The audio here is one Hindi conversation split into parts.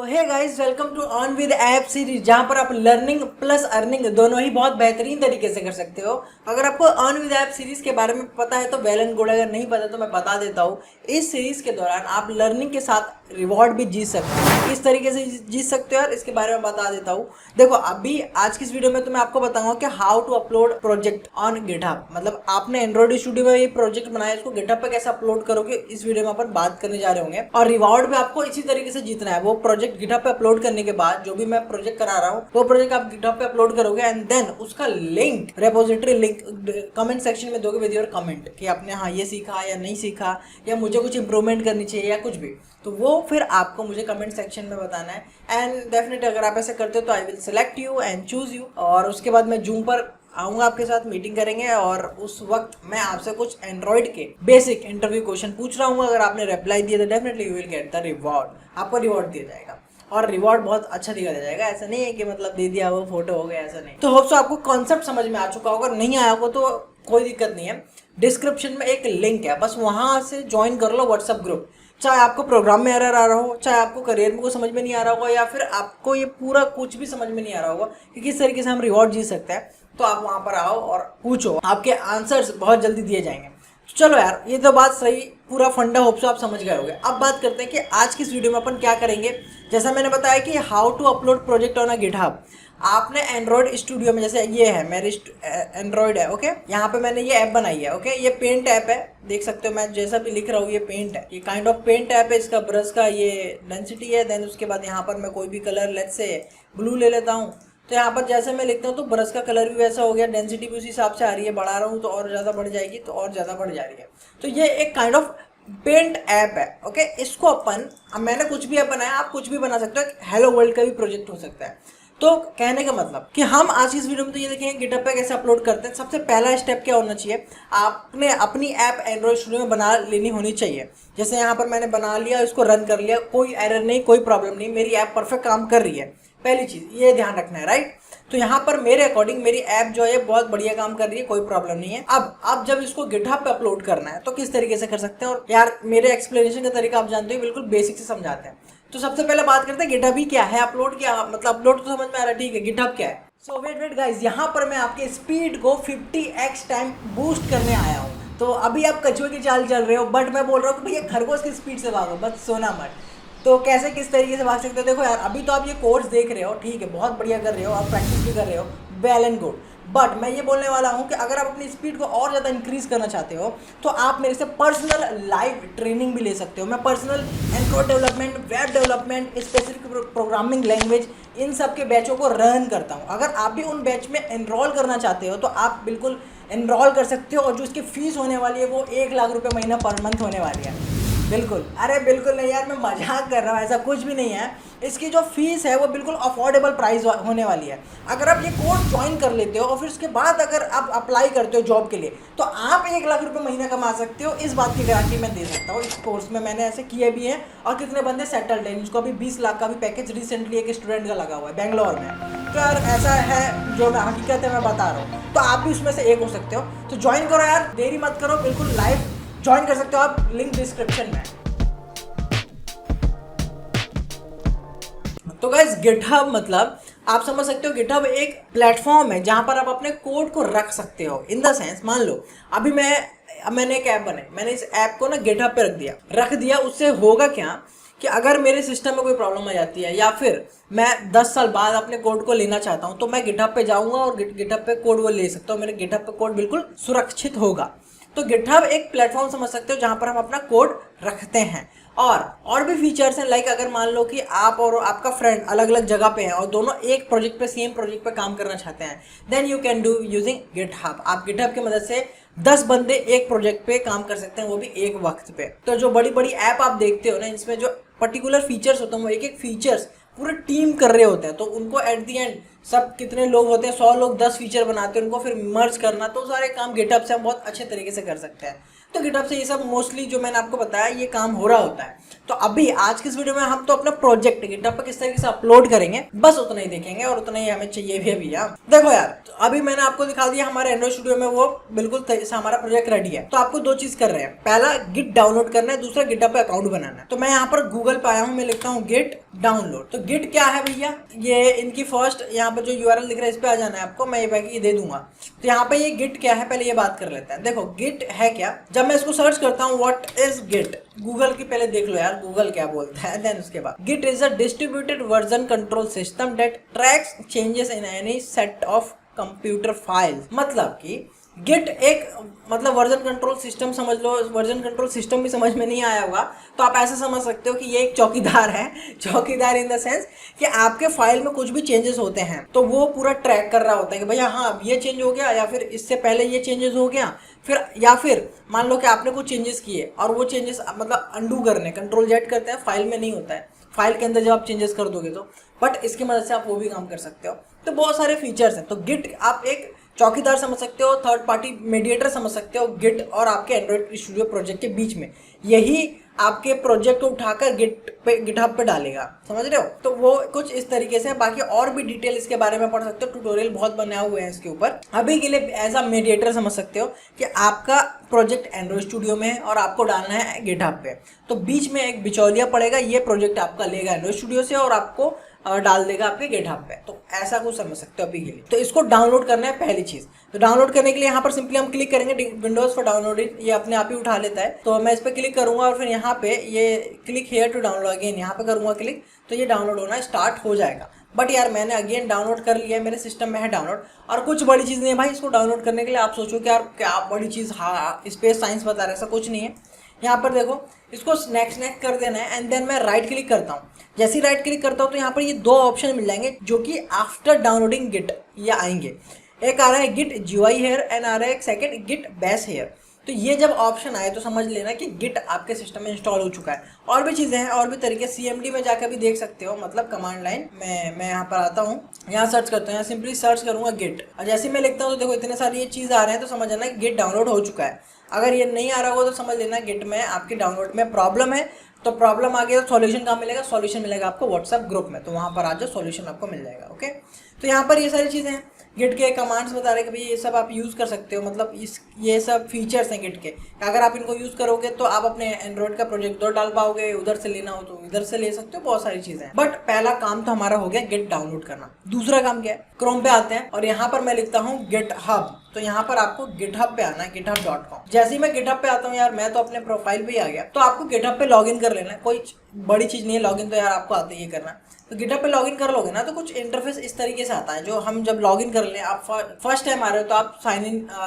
Hey guys, welcome to earn with app series, जहां पर आप लर्निंग प्लस अर्निंग दोनों ही बहुत बेहतरीन तरीके से कर सकते हो। अगर आपको अर्न विद ऐप सीरीज के बारे में पता है तो वेल एंड गुड, अगर नहीं पता तो मैं बता देता हूँ। इस सीरीज के दौरान आप लर्निंग के साथ रिवॉर्ड भी जीत सकते हो। किस तरीके से जीत सकते हो यार, इसके बारे में बता देता हूँ। देखो, अभी आज की इस वीडियो में तो मैं आपको बताऊंगा कि how to upload project on GitHub. मतलब आपने एंड्रॉइड स्टूडियो में ये प्रोजेक्ट बनाया, इसको गिटहब पे कैसे अपलोड करोगे, इस वीडियो में अपन बात करने जा रहे होंगे। और रिवॉर्ड भी आपको इसी तरीके से जीतना है। वो प्रोजेक्ट गिटहब पे अपलोड करने के बाद, जो भी मैं प्रोजेक्ट करा रहा हूँ, वो प्रोजेक्ट आप गिटहब पे अपलोड करोगे एंड देन उसका link, repository link comment section में दोगे विद योर कमेंट कि आपने हाँ ये सीखा या नहीं सीखा, या मुझे कुछ इंप्रूवमेंट करनी चाहिए या कुछ भी। तो वो फिर आपको मुझे कमेंट सेक्शन में बताना है। एंड डेफिनेटली अगर आप ऐसे करते हो तो I will select you and choose you. और उसके बाद मैं जूम पर आऊँगा, आपके साथ मीटिंग करेंगे और उस वक्त मैं आपसे कुछ एंड्रॉइड के बेसिक इंटरव्यू क्वेश्चन पूछ रहा हूँ। अगर आपने रिप्लाई दिया तो definitely you will get the reward. आपको रिवॉर्ड दिया जाएगा और रिवॉर्ड बहुत अच्छा दिया जाएगा। ऐसा नहीं है कि मतलब दे दिया वो फोटो हो गया, ऐसा नहीं। तो होप सो आपको कॉन्सेप्ट समझ में आ चुका होगा। नहीं आया होगा तो कोई दिक्कत नहीं है, डिस्क्रिप्शन में एक लिंक है, बस वहाँ से ज्वाइन कर लो व्हाट्सएप ग्रुप। चाहे आपको प्रोग्राम में एरर आ रहा हो, चाहे आपको करियर में कुछ समझ में नहीं आ रहा होगा, या फिर आपको ये पूरा कुछ भी समझ में नहीं आ रहा होगा कि किस तरीके से हम रिवॉर्ड जीत सकते हैं, तो आप वहाँ पर आओ और पूछो, आपके आंसर्स बहुत जल्दी दिए जाएंगे। तो चलो यार, ये तो बात सही, पूरा फंडा होप से आप समझ गए होंगे। अब बात करते हैं कि आज की इस वीडियो में अपन क्या करेंगे। जैसा मैंने बताया कि how to upload project on a GitHub. आपने एंड्रॉइड स्टूडियो में, जैसे ये है मेरी एंड्रॉइड है, ओके, यहाँ पे मैंने ये ऐप बनाई है, ओके। ये पेंट ऐप है, देख सकते हो मैं जैसा भी लिख रहा हूँ ये पेंट है, ये काइंड ऑफ पेंट ऐप है। इसका ब्रश का ये डेंसिटी है। देन उसके बाद यहाँ पर मैं कोई भी कलर, लेट्स से ब्लू ले लेता हूँ, तो यहाँ पर जैसे मैं लिखता हूँ तो ब्रश का कलर भी वैसा हो गया, डेंसिटी भी उसी हिसाब से आ रही है। बढ़ा रहा हूँ तो और ज़्यादा बढ़ जाएगी, तो और ज़्यादा बढ़ जा रही है। तो ये एक काइंड ऑफ पेंट ऐप है, ओके। इसको अपन, अब मैंने कुछ भी ऐप बनाया, आप कुछ भी बना सकते हो। हेलो वर्ल्ड का भी प्रोजेक्ट हो सकता है। तो कहने का मतलब कि हम आज की इस वीडियो में तो ये देखेंगे गिटहब पे कैसे अपलोड करते हैं। सबसे पहला स्टेप क्या होना चाहिए, आपने अपनी ऐप एंड्रॉइड स्टूडियो में बना लेनी होनी चाहिए। जैसे यहाँ पर मैंने बना लिया, इसको रन कर लिया, कोई एरर नहीं, कोई प्रॉब्लम नहीं, मेरी ऐप परफेक्ट काम कर रही है। पहली चीज़ ये ध्यान रखना है, राइट। तो यहाँ पर मेरे अकॉर्डिंग मेरी ऐप जो है बहुत बढ़िया काम कर रही है, कोई प्रॉब्लम नहीं है। अब जब इसको गिटहब पे अपलोड करना है तो किस तरीके से कर सकते हैं। और यार मेरे एक्सप्लेनेशन का तरीका आप जानते हो, बिल्कुल बेसिक से समझाते हैं। तो सबसे पहले बात करते हैं गिटहब ही क्या है, अपलोड क्या, मतलब अपलोड तो समझ में आ रहा है, ठीक है। गिटहब क्या है, सो वेट गाइस, यहाँ पर मैं आपके स्पीड को 50x टाइम बूस्ट करने आया हूँ। तो अभी आप कछुए की चाल चल रहे हो, बट मैं बोल रहा हूँ कि भैया खरगोश की स्पीड से भागो, बस सोना मत। तो कैसे किस तरीके से भाग सकते हो, देखो यार, अभी तो आप ये कोर्स देख रहे हो, ठीक है, बहुत बढ़िया कर रहे हो, आप प्रैक्टिस भी कर रहे हो, वेल एंड गुड। बट मैं ये बोलने वाला हूँ कि अगर आप अपनी स्पीड को और ज़्यादा इंक्रीज करना चाहते हो तो आप मेरे से पर्सनल लाइव ट्रेनिंग भी ले सकते हो। मैं personal android development, web development, specific programming language, इन सब के बैचों को रन करता हूँ। अगर आप भी उन बैच में एनरोल करना चाहते हो तो आप बिल्कुल एनरोल कर सकते हो। और जो इसकी फीस होने वाली है वो 1 लाख रुपये महीना पर मंथ होने वाली है। बिल्कुल, अरे बिल्कुल नहीं यार, मैं मजाक कर रहा हूँ, ऐसा कुछ भी नहीं है। इसकी जो फीस है वो बिल्कुल अफोर्डेबल प्राइस होने वाली है। अगर आप ये कोर्स ज्वाइन कर लेते हो और फिर उसके बाद अगर आप अप्लाई करते हो जॉब के लिए तो आप 1 लाख रुपये महीना कमा सकते हो। इस बात की गारंटी मैं दे सकता हूँ। इस कोर्स में मैंने ऐसे किए भी हैं और कितने बंदे सेटल्ड हैं। इसको अभी 20 लाख का भी पैकेज रिसेंटली एक स्टूडेंट का लगा हुआ है बेंगलोर में। तो यार ऐसा है, जो हकीकत है मैं बता रहा हूँ, तो आप भी उसमें से एक हो सकते हो। तो ज्वाइन करो यार, देरी मत करो, बिल्कुल लाइव ज्वाइन कर सकते हो आप, लिंक डिस्क्रिप्शन में। तो गाइस, गिटहब मतलब आप समझ सकते हो, गिटहब एक प्लेटफॉर्म है जहां पर आप अपने कोड को रख सकते हो। इन द सेंस, मान लो अभी मैंने एक ऐप बनाई, मैंने इस ऐप को ना गिटहब पे रख दिया। उससे होगा क्या कि अगर मेरे सिस्टम में कोई प्रॉब्लम आ जाती है या फिर मैं 10 साल बाद अपने कोड को लेना चाहता हूं तो मैं गिटहब पे जाऊंगा और गिटहब पे कोड वो ले सकता हूँ। मेरे गिटहब पे कोड बिल्कुल सुरक्षित होगा। तो गिटहब एक प्लेटफॉर्म समझ सकते हो जहां पर हम अपना कोड रखते हैं। और भी फीचर्स हैं, लाइक अगर मान लो कि आप और आपका फ्रेंड अलग अलग जगह पे हैं और दोनों एक प्रोजेक्ट पे, सेम प्रोजेक्ट पे काम करना चाहते हैं, then you can do using GitHub. आप गिटहब की मदद से 10 बंदे एक प्रोजेक्ट पे काम कर सकते हैं, वो भी एक वक्त पे। तो जो बड़ी बड़ी ऐप आप देखते हो ना, इसमें जो पर्टिकुलर फीचर्स होते हैं वो एक एक फीचर्स पूरे टीम कर रहे होते हैं। तो उनको एट दी एंड सब कितने लोग होते हैं, 100 लोग 10 फीचर बनाते हैं, उनको फिर मर्ज करना, तो सारे काम गिटहब से हम बहुत अच्छे तरीके से कर सकते हैं। तो गिटहब से ये सब मोस्टली जो मैंने आपको बताया ये काम हो रहा होता है। तो अभी आज की इस वीडियो में हम तो अपना प्रोजेक्ट गिटहब पे किस तरीके से अपलोड करेंगे बस उतना ही देखेंगे, और उतना ही हमें चाहिए भी अभी। यार देखो यार, तो अभी मैंने आपको दिखा दिया हमारे एंड्रॉइड स्टूडियो में वो बिल्कुल हमारा प्रोजेक्ट रेडी है। तो आपको दो चीज कर रहे हैं, पहला गिट डाउनलोड करना है, दूसरा गिटहब पे अकाउंट बनाना है। तो मैं यहाँ पर गूगल पे आया हूँ, मैं लिखता हूँ गिट डाउनलोड। तो गिट क्या है भैया, ये इनकी फर्स्ट यहाँ पर जो यूआरएल दिख रहा है इस पे आ जाना है आपको, मैं ये दे दूंगा। तो यहाँ पे ये गिट क्या है पहले ये बात कर लेते हैं। देखो गिट है क्या, जब मैं इसको सर्च करता हूँ व्हाट इज गिट, गूगल की पहले देख लो यार गूगल क्या बोलता है, देन उसके बाद Git is a distributed version control system that tracks changes in any set of computer files. मतलब कि गिट एक मतलब वर्जन कंट्रोल सिस्टम समझ लो, वर्जन कंट्रोल सिस्टम भी समझ में नहीं आया होगा तो आप ऐसे समझ सकते हो कि ये एक चौकीदार है। चौकीदार इन द सेंस कि आपके फाइल में कुछ भी चेंजेस होते हैं तो वो पूरा ट्रैक कर रहा होता है कि भैया हाँ अब ये चेंज हो गया, या फिर इससे पहले ये चेंजेस हो गया, फिर या फिर मान लो कि आपने कुछ चेंजेस किए और वो चेंजेस मतलब अंडू करने कंट्रोल जेड करते हैं, फाइल में नहीं होता है, फाइल के अंदर जब आप चेंजेस कर दोगे तो, बट इसकी मदद से आप वो भी काम कर सकते हो। तो बहुत सारे फीचर्स हैं। तो गिट आप एक चौकीदार समझ सकते हो, थर्ड पार्टी मीडिएटर समझ सकते हो गिट और आपके एंड्रॉइड स्टूडियो प्रोजेक्ट के बीच में। यही आपके प्रोजेक्ट को उठाकर गिटहब पे डालेगा, समझ रहे हो। तो वो कुछ इस तरीके से, बाकी और भी डिटेल इसके बारे में पढ़ सकते हो, ट्यूटोरियल बहुत बनाए हुए हैं इसके ऊपर। अभी के लिए एज अ मीडिएटर समझ सकते हो कि आपका प्रोजेक्ट एंड्रॉइड स्टूडियो में है और आपको डालना है गिटहब पे, तो बीच में एक बिचौलिया पड़ेगा, ये प्रोजेक्ट आपका लेगा एंड्रॉइड स्टूडियो से और आपको डाल देगा आपके गिटहब पे। तो ऐसा कुछ समझ सकते हो अभी के लिए। तो इसको डाउनलोड करना है पहली चीज। तो डाउनलोड करने के लिए यहाँ पर सिंपली हम क्लिक करेंगे विंडोज फॉर डाउनलोडिंग, ये अपने आप ही उठा लेता है। तो मैं इस पर क्लिक करूंगा और फिर यहाँ पे ये click here to download again, यहाँ पे करूंगा क्लिक, तो ये डाउनलोड होना स्टार्ट हो जाएगा। बट यार मैंने अगेन डाउनलोड कर लिया है, मेरे सिस्टम में है डाउनलोड, और कुछ बड़ी चीज़ नहीं है भाई इसको डाउनलोड करने के लिए। आप सोचो कि यार क्या बड़ी चीज़, हाँ स्पेस साइंस बता रहा है, ऐसा कुछ नहीं है। यहाँ पर देखो इसको नेक्स्ट कर देना है एंड देन मैं राइट क्लिक करता हूँ। जैसे ही राइट क्लिक करता हूँ तो यहाँ पर ये दो ऑप्शन मिल जाएंगे जो कि आफ्टर डाउनलोडिंग गिट ये आएंगे। एक आ रहा है गिट GUI हेयर एंड आ रहा है एक सेकंड गिट बेस हेयर। तो ये जब ऑप्शन आए तो समझ लेना कि गिट आपके सिस्टम में इंस्टॉल हो चुका है। और भी चीज़ें हैं, और भी तरीके, CMD में जाकर भी देख सकते हो, मतलब कमांड लाइन में मैं यहाँ पर आता हूँ, यहाँ सर्च करता हूँ, यहाँ सिंपली सर्च करूँगा गिट, और जैसे मैं लिखता हूँ तो देखो इतने सारी ये चीज़ आ रहे हैं, तो समझ लेना कि गिट डाउनलोड हो चुका है। अगर ये नहीं आ रहा होगा तो समझ लेना गिट में आपके डाउनलोड में प्रॉब्लम है। तो प्रॉब्लम आ गया तो सॉल्यूशन कहाँ मिलेगा, सॉल्यूशन मिलेगा आपको व्हाट्सएप ग्रुप में, तो वहाँ पर आ जाओ, सॉल्यूशन आपको मिल जाएगा। ओके, तो यहाँ पर ये सारी चीज़ें हैं, गिट के कमांड्स बता रहे हैं कि भाई ये सब आप यूज़ कर सकते हो, मतलब ये सब फीचर्स हैं गिट के। अगर आप इनको यूज़ करोगे तो आप अपने एंड्रॉइड का प्रोजेक्ट उधर डाल पाओगे, उधर से लेना हो तो इधर से ले सकते हो, बहुत सारी चीज़ें हैं। बट पहला काम तो हमारा हो गया गिट डाउनलोड करना। दूसरा काम क्या है, क्रोम पे आते हैं और यहाँ पर मैं लिखता हूँ गिटहब। तो यहाँ पर आपको गिटहब पे आना है, github.com। जैसे ही मैं गिटहब पे आता हूँ, यार मैं तो अपने प्रोफाइल पे ही आ गया, तो आपको गिटहब पे लॉगिन कर लेना है। कोई बड़ी चीज़ नहीं है, लॉगिन तो यार आपको आता ही करना। तो गिटहब पे लॉगिन कर लोगे ना तो कुछ इंटरफेस इस तरीके से आता है, जो हम जब लॉगिन कर लें, आप फर्स्ट टाइम आ रहे हो तो आप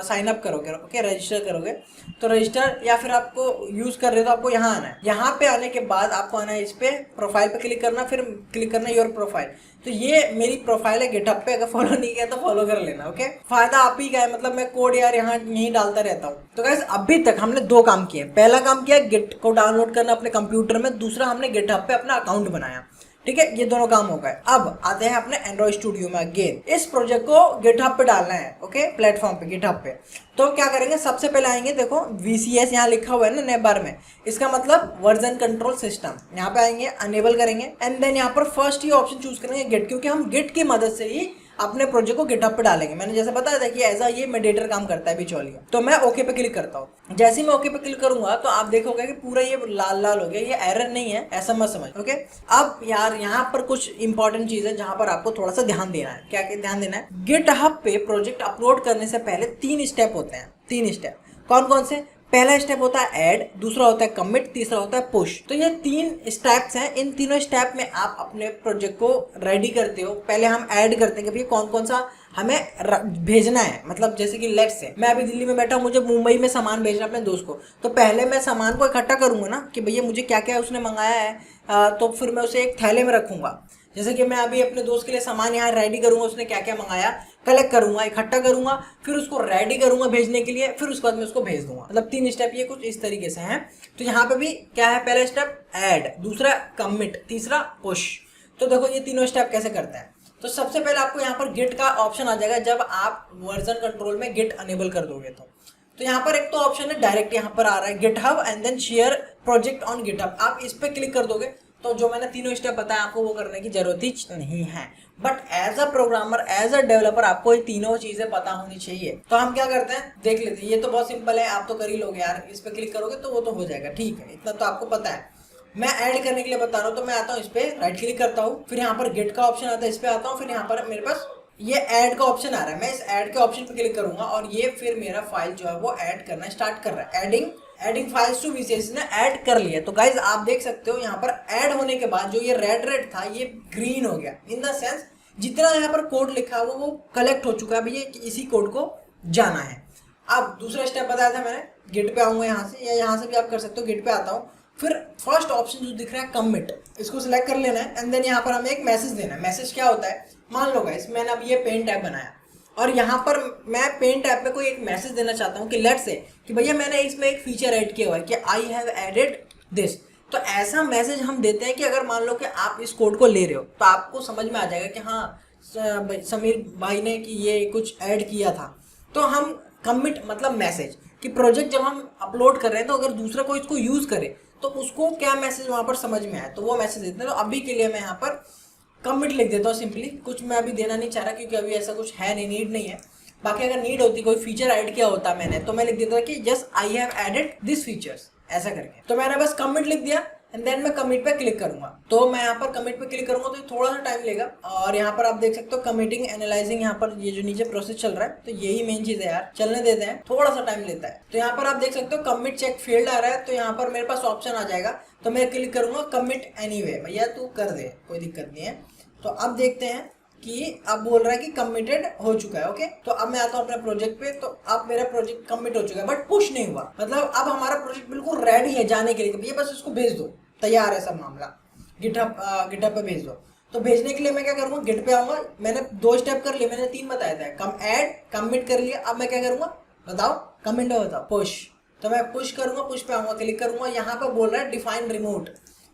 साइन अप करोगे, ओके, रजिस्टर करोगे। तो रजिस्टर या फिर आपको यूज़ कर रहे हो तो आपको यहाँ आना है। यहाँ पे आने के बाद आपको आना है इस पे प्रोफाइल पे क्लिक करना, फिर क्लिक करना योर प्रोफाइल। तो ये मेरी प्रोफाइल है गिटहब पे, अगर फॉलो नहीं किया तो फॉलो कर लेना। ओके, फायदा आप ही का है, मतलब मैं कोड यार यहाँ यहीं डालता रहता हूँ। तो गाइस अभी तक हमने दो काम किए। पहला काम किया गिट को डाउनलोड करना अपने कंप्यूटर में, दूसरा हमने गिटहब पे अपना अकाउंट बनाया। ठीक है, ये दोनों काम हो गए। अब आते हैं अपने एंड्रॉइड स्टूडियो में। अगेन इस प्रोजेक्ट को गिटहब पे डालना है, ओके, प्लेटफॉर्म पे, गिटहब पे। तो क्या करेंगे, सबसे पहले आएंगे, देखो VCS यहाँ लिखा हुआ है ना नेम बार में, इसका मतलब वर्जन कंट्रोल सिस्टम। यहाँ पे आएंगे, अनेबल करेंगे एंड देन यहाँ पर फर्स्ट ही ऑप्शन चूज करेंगे गिट, क्योंकि हम गिट की मदद से ही अपने प्रोजेक्ट को गिटहब पे डालेंगे। मैंने जैसे बताया था कि ऐसा ये मीडिएटर काम करता है बिचौलिया। तो मैं ओके पे क्लिक करता हूँ। जैसे ही मैं ओके पे क्लिक करूंगा तो आप देखोगे कि पूरा ये लाल लाल हो गया, ये एरर नहीं है, ऐसा मत समझ। ओके, अब यार यहाँ पर कुछ इंपॉर्टेंट चीज है जहां पर आपको थोड़ा सा ध्यान देना है। क्या ध्यान देना है, गिटहब पे प्रोजेक्ट अपलोड करने से पहले 3 स्टेप होते हैं। 3 स्टेप कौन कौन से, पहला स्टेप होता है ऐड, दूसरा होता है कमिट, तीसरा होता है पुश। तो ये 3 स्टेप्स हैं। इन तीनों स्टेप में आप अपने प्रोजेक्ट को रेडी करते हो। पहले हम ऐड करते हैं कि भाई कौन कौन सा हमें भेजना है, मतलब जैसे कि लेट्स से मैं अभी दिल्ली में बैठा हूँ, मुझे मुंबई में सामान भेजना अपने दोस्त को। तो पहले मैं सामान को इकट्ठा करूंगा ना कि भैया मुझे क्या क्या उसने मंगाया है, तो फिर मैं उसे एक थैले में रखूंगा। जैसे कि मैं अभी अपने दोस्त के लिए सामान यहाँ रेडी करूंगा, उसने क्या क्या मंगाया, कलेक्ट करूंगा, इकट्ठा करूंगा, फिर उसको रेडी करूंगा भेजने के लिए, फिर उसके बाद मैं उसको भेज दूंगा। मतलब 3 स्टेप ये कुछ इस तरीके से हैं। तो यहाँ पे भी क्या है, पहला स्टेप ऐड, दूसरा कमिट, तीसरा पुश। तो देखो ये तीनों स्टेप कैसे करते हैं। तो सबसे पहले आपको यहाँ पर गिट का ऑप्शन आ जाएगा जब आप वर्जन कंट्रोल में गिट अनेबल कर दोगे। तो तो यहाँ पर एक तो ऑप्शन है डायरेक्ट यहाँ पर आ रहा है GitHub and then share project on GitHub. आप इस पर क्लिक कर दोगे तो जो मैंने तीनों स्टेप बताया आपको वो करने की जरूरत ही नहीं है। But as a programmer, as a developer आपको ये तीनों चीजें पता होनी चाहिए। तो हम क्या करते हैं देख लेते हैं। ये तो बहुत सिंपल है, आप तो कर ही लोगे यार, इस पर क्लिक करोगे तो वो तो हो जाएगा, ठीक है, इतना तो आपको पता है। मैं ऐड करने के लिए बता रहा हूँ, तो मैं आता हूँ इस पे राइट क्लिक करता हूँ, फिर यहाँ पर गेट का ऑप्शन आता है, इस पे आता हूँ, फिर यहाँ पर मेरे पास ये ऐड का ऑप्शन आ रहा है। मैं इस ऐड के ऑप्शन पे क्लिक करूंगा और ये फिर मेरा फाइल जो है वो ऐड करना स्टार्ट कर रहा है। एडिंग फाइल्स टू वीसीएस ने ऐड कर लिया। तो गाइज आप देख सकते हो यहाँ पर ऐड होने के बाद जो ये रेड था ये ग्रीन हो गया। इन द सेंस जितना यहाँ पर कोड लिखा है वो कलेक्ट हो चुका है भैया, इसी कोड को जाना है। अब दूसरा स्टेप बताया था मैंने, गिट पे आऊंगा यहाँ से, या यहाँ से भी आप कर सकते हो। गिट पे आता हूँ, फिर फर्स्ट ऑप्शन जो दिख रहा है कमिट, इसको सिलेक्ट कर लेना है एंड देन यहाँ पर हमें एक मैसेज देना है। मैसेज क्या होता है, मान लो गाइस मैंने अब ये पेंट ऐप बनाया और यहाँ पर मैं पेंट ऐप पे कोई एक मैसेज देना चाहता हूँ कि लेट्स से कि भैया मैंने इसमें एक फीचर ऐड किया हुआ है कि आई हैव एडेड दिस। तो ऐसा मैसेज हम देते हैं कि अगर मान लो कि आप इस कोड को ले रहे हो तो आपको समझ में आ जाएगा कि हाँ समीर भाई ने कि ये कुछ ऐड किया था। तो हम कमिट मतलब मैसेज कि प्रोजेक्ट जब हम अपलोड कर रहे हैं तो अगर दूसरा कोई इसको यूज करे तो उसको क्या मैसेज वहां पर समझ में आए तो वो मैसेज देते हैं। तो अभी के लिए मैं यहाँ पर कमिट लिख देता हूँ सिंपली, कुछ मैं अभी देना नहीं चाह रहा क्योंकि अभी ऐसा कुछ है नहीं, नीड नहीं है। बाकी अगर नीड होती, कोई फीचर ऐड किया होता मैंने, तो मैं लिख देता कि just I have added this features, ऐसा करके। तो मैंने बस कमिट लिख दिया एंड देन मैं कमिट पे क्लिक करूंगा। तो मैं यहाँ पर कमिट पे क्लिक करूंगा तो थोड़ा सा टाइम लेगा। और यहाँ पर आप देख सकते हो कमिटिंग एनालाइजिंग, यहाँ पर ये जो नीचे प्रोसेस चल रहा है, तो यही मेन चीज है यार, चलने देते हैं, थोड़ा सा टाइम लेता है। तो यहाँ पर आप देख सकते हो कमिट चेक फेल्ड आ रहा है, तो यहाँ पर मेरे पास ऑप्शन आ जाएगा, तो मैं क्लिक करूंगा कमिट एनीवे, भैया तू कर दे, कोई दिक्कत नहीं है। तो अब देखते हैं कि अब बोल रहा है कि कमिटेड हो चुका है। ओके, तो अब मैं आता हूँ अपने प्रोजेक्ट पे, तो अब मेरा प्रोजेक्ट कमिट हो चुका है बट पुश नहीं हुआ। मतलब अब हमारा प्रोजेक्ट बिल्कुल रेडी है जाने के लिए, भैया बस उसको भेज दो, तैयार है सब मामला, गिटहब पे भेज दो। तो भेजने के लिए मैं क्या करूँगा, गिट पे आऊंगा। मैंने 2 स्टेप कर लिए, मैंने 3 बताया था, कम ऐड कमिट कर लिया। अब मैं क्या करूँगा बताओ, कमिट बताओ, पुश। तो मैं पुश करूँगा, पुश पे आऊँगा, क्लिक करूँगा, यहाँ पर बोल रहा है डिफाइन रिमोट।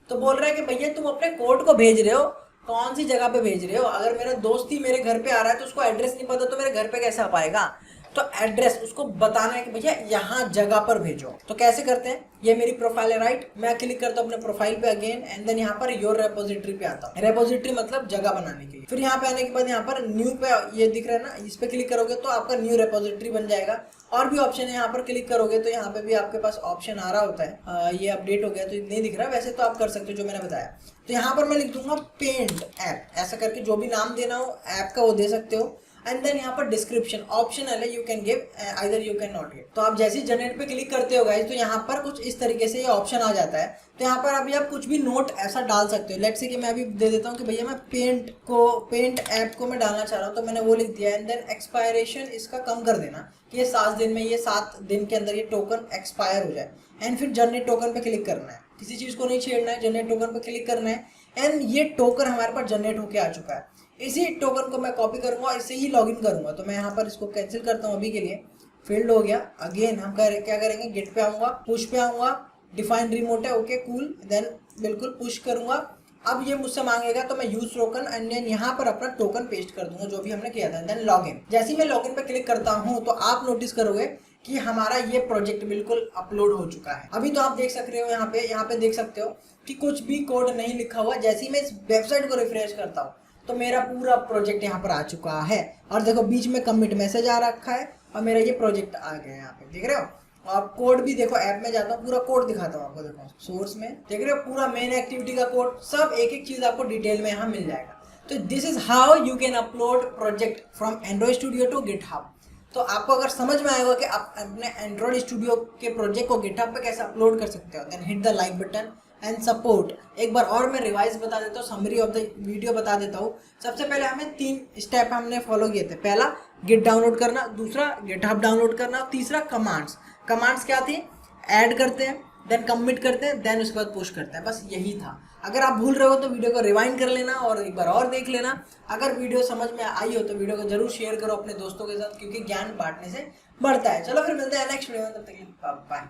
तो बोल रहा है कि भैया तुम अपने कोड को भेज रहे हो, कौन सी जगह पे भेज रहे हो। अगर मेरा दोस्त ही मेरे घर पे आ रहा है तो उसको एड्रेस नहीं पता तो मेरे घर पे कैसे आ पाएगा। तो एड्रेस उसको बताना है कि भैया यहाँ जगह पर भेजो। तो कैसे करते हैं, ये मेरी प्रोफाइल है राइट, मैं क्लिक करता हूँ अपने प्रोफाइल पे अगेन एंड देन यहाँ पर योर रेपोजिटरी पे आता हूँ। रेपोजिटरी मतलब जगह बनाने के लिए। फिर यहाँ पे आने के बाद यहाँ पर न्यू पे ये दिख रहा है ना, इस पे क्लिक करोगे तो आपका न्यू रेपोजिटरी बन जाएगा। और भी ऑप्शन है, यहाँ पर क्लिक करोगे तो यहाँ पे भी आपके पास ऑप्शन आ रहा होता है। ये अपडेट हो गया तो नहीं दिख रहा, वैसे तो आप कर सकते हो जो मैंने बताया। तो यहाँ पर मैं लिख दूंगा पेंट ऐप, ऐसा करके जो भी नाम देना हो ऐप का वो दे सकते हो। एंड देन यहाँ पर डिस्क्रिप्शन ऑप्शनल है, you can give either you can not give. तो आप जैसे ही जनरेट पे क्लिक करते हो गाइस तो यहाँ पर कुछ इस तरीके से ये ऑप्शन आ जाता है। तो यहाँ पर अभी आप कुछ भी नोट ऐसा डाल सकते हो। लेट्स से कि मैं अभी दे देता हूँ कि भैया मैं पेंट ऐप को मैं डालना चाह रहा हूँ, तो मैंने वो लिख दिया। एंड देन एक्सपायरेशन इसका कम कर देना कि ये 7 दिन में, ये 7 दिन के अंदर ये टोकन एक्सपायर हो जाए। एंड फिर जनरेट टोकन पे क्लिक करना है, किसी चीज को नहीं छेड़ना है, जनरेट टोकन पे क्लिक करना है। एंड ये टोकन हमारे पास जनरेट होके आ चुका है। इसी टोकन को मैं कॉपी करूंगा, इससे ही लॉगिन करूंगा। तो मैं यहाँ पर इसको कैंसिल करता हूँ अभी के लिए, फील्ड हो गया। अगेन हम क्या करेंगे, गेट पे आऊंगा, पुश पे आऊंगा, डिफाइन रिमोट है, ओके कूल, देन बिल्कुल पुश करूंगा। अब ये मुझसे मांगेगा तो मैं यूज टोकन एंड देन यहाँ पर अपना टोकन पेस्ट कर दूंगा जो भी हमने किया था। देन लॉगिन, जैसे ही मैं लॉगिन पे क्लिक करता हूँ तो आप नोटिस करोगे कि हमारा ये प्रोजेक्ट बिल्कुल अपलोड हो चुका है। अभी तो आप देख सकते हो यहाँ पे देख सकते हो कि कुछ भी कोड नहीं लिखा हुआ। जैसे ही मैं इस वेबसाइट को रिफ्रेश करता हूँ तो मेरा पूरा प्रोजेक्ट यहाँ पर आ चुका है। और देखो बीच में कमिट मैसेज आ रखा है और मेरा ये प्रोजेक्ट आ गया है, यहाँ पे देख रहे हो। और कोड भी देखो, ऐप में जाता हूँ पूरा कोड दिखाता हूँ आपको, देखो सोर्स में देख रहे हो पूरा मेन एक्टिविटी का कोड, सब एक एक चीज आपको डिटेल में यहाँ मिल जाएगा। तो this is how you can upload project from Android Studio to GitHub. तो आपको अगर समझ में आएगा कि आप अपने एंड्रॉइड स्टूडियो के प्रोजेक्ट को गिटहब पे कैसे अपलोड कर सकते हो, then hit the like button and support. एक बार और मैं रिवाइज बता देता हूँ, समरी ऑफ द वीडियो बता देता हूँ। सबसे पहले हमें 3 स्टेप हमने फॉलो किए थे। पहला गिट डाउनलोड करना, दूसरा गिटहब डाउनलोड करना, तीसरा कमांड्स क्या थी, ऐड करते हैं, देन कमिट करते हैं, देन उसके बाद पुश करते हैं, बस यही था। अगर आप भूल रहे हो तो वीडियो को रिवाइंड कर लेना और एक बार और देख लेना। अगर वीडियो समझ में आई हो तो वीडियो को जरूर शेयर करो अपने दोस्तों के साथ, क्योंकि ज्ञान बांटने से बढ़ता है। चलो फिर मिलते हैं नेक्स्ट वीडियो में, तब तक बाय।